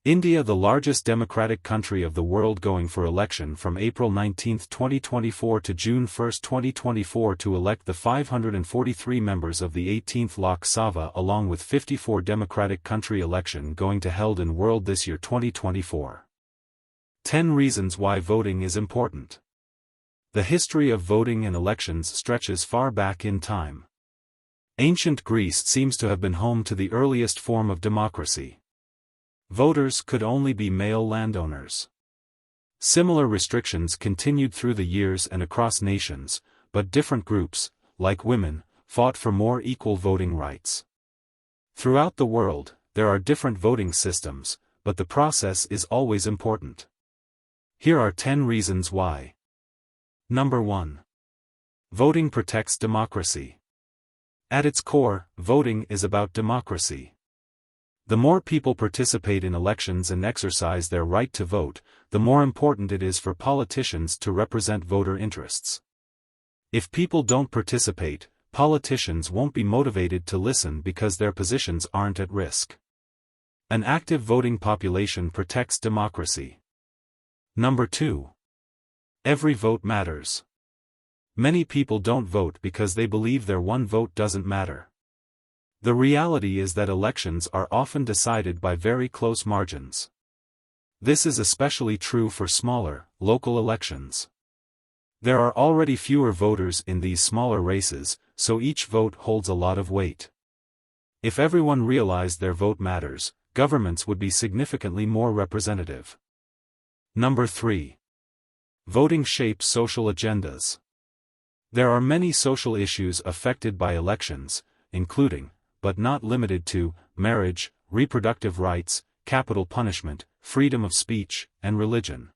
India, the largest democratic country of the world, going for election from April 19, 2024 to June 1, 2024 to elect the 543 members of the 18th Lok Sabha, along with 54 democratic country election going to held in world this year 2024. 10 reasons why voting is important. The history of voting and elections stretches far back in time. Ancient Greece seems to have been home to the earliest form of democracy. Voters could only be male landowners. Similar restrictions continued through the years and across nations, but different groups, like women, fought for more equal voting rights. Throughout the world, there are different voting systems, but the process is always important. Here are 10 reasons why. Number 1. Voting protects democracy. At its core, voting is about democracy. The more people participate in elections and exercise their right to vote, the more important it is for politicians to represent voter interests. If people don't participate, politicians won't be motivated to listen because their positions aren't at risk. An active voting population protects democracy. Number 2. Every vote matters. Many people don't vote because they believe their one vote doesn't matter. The reality is that elections are often decided by very close margins. This is especially true for smaller, local elections. There are already fewer voters in these smaller races, so each vote holds a lot of weight. If everyone realized their vote matters, governments would be significantly more representative. Number 3. Voting shapes social agendas. There are many social issues affected by elections, including, but not limited to, marriage, reproductive rights, capital punishment, freedom of speech, and religion.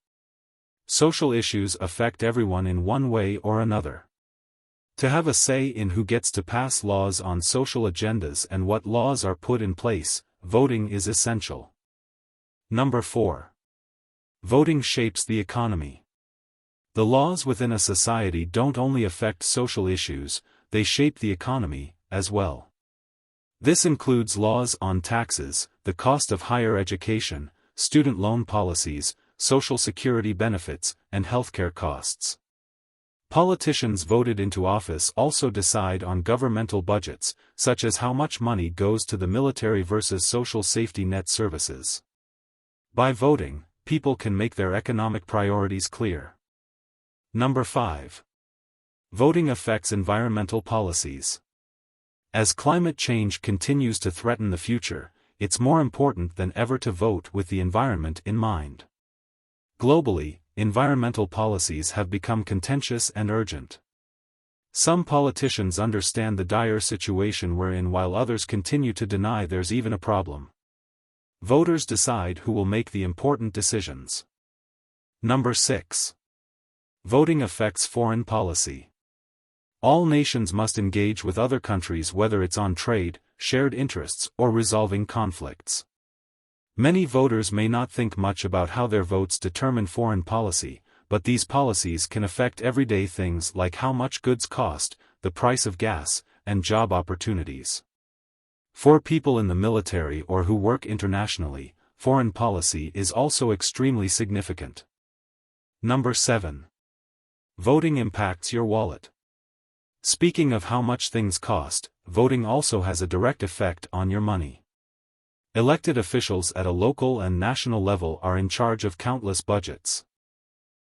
Social issues affect everyone in one way or another. To have a say in who gets to pass laws on social agendas and what laws are put in place, voting is essential. Number 4. Voting shapes the economy. The laws within a society don't only affect social issues, they shape the economy, as well. This includes laws on taxes, the cost of higher education, student loan policies, social security benefits, and healthcare costs. Politicians voted into office also decide on governmental budgets, such as how much money goes to the military versus social safety net services. By voting, people can make their economic priorities clear. Number 5. Voting affects environmental policies. As climate change continues to threaten the future, it's more important than ever to vote with the environment in mind. Globally, environmental policies have become contentious and urgent. Some politicians understand the dire situation we're in while others continue to deny there's even a problem. Voters decide who will make the important decisions. Number 6. Voting affects foreign policy. All nations must engage with other countries, whether it's on trade, shared interests, or resolving conflicts. Many voters may not think much about how their votes determine foreign policy, but these policies can affect everyday things like how much goods cost, the price of gas, and job opportunities. For people in the military or who work internationally, foreign policy is also extremely significant. Number 7. Voting impacts your wallet. Speaking of how much things cost, voting also has a direct effect on your money. Elected officials at a local and national level are in charge of countless budgets.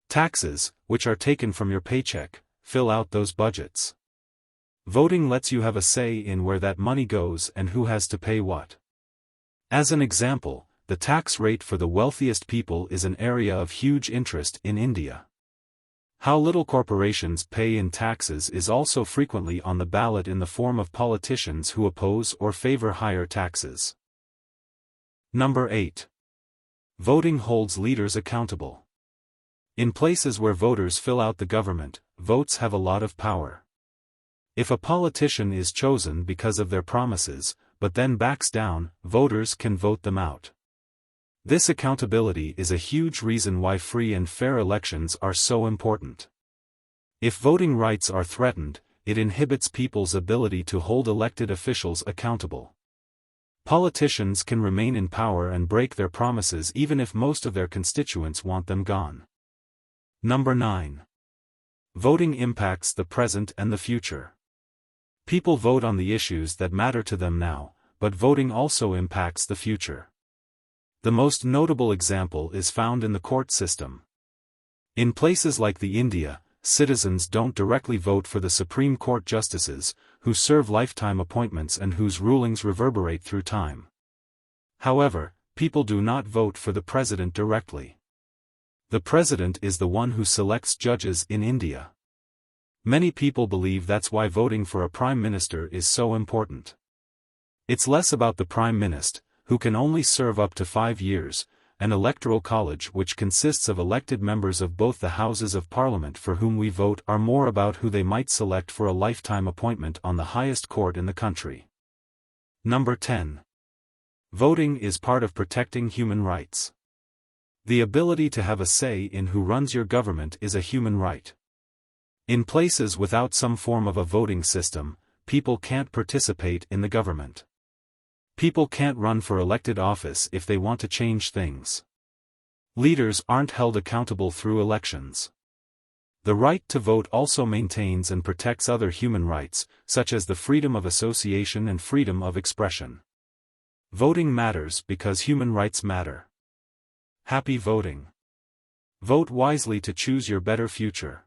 Taxes, which are taken from your paycheck, fill out those budgets. Voting lets you have a say in where that money goes and who has to pay what. As an example, the tax rate for the wealthiest people is an area of huge interest in India. How little corporations pay in taxes is also frequently on the ballot in the form of politicians who oppose or favor higher taxes. Number 8. Voting holds leaders accountable. In places where voters fill out the government, votes have a lot of power. If a politician is chosen because of their promises, but then backs down, voters can vote them out. This accountability is a huge reason why free and fair elections are so important. If voting rights are threatened, it inhibits people's ability to hold elected officials accountable. Politicians can remain in power and break their promises even if most of their constituents want them gone. Number 9. Voting impacts the present and the future. People vote on the issues that matter to them now, but voting also impacts the future. The most notable example is found in the court system. In places like India, citizens don't directly vote for the Supreme Court justices, who serve lifetime appointments and whose rulings reverberate through time. However, people do not vote for the president directly. The president is the one who selects judges in India. Many people believe that's why voting for a prime minister is so important. It's less about the prime minister, who can only serve up to 5 years, an electoral college which consists of elected members of both the houses of parliament for whom we vote are more about who they might select for a lifetime appointment on the highest court in the country. Number 10. Voting is part of protecting human rights. The ability to have a say in who runs your government is a human right. In places without some form of a voting system, people can't participate in the government. People can't run for elected office if they want to change things. Leaders aren't held accountable through elections. The right to vote also maintains and protects other human rights, such as the freedom of association and freedom of expression. Voting matters because human rights matter. Happy voting. Vote wisely to choose your better future.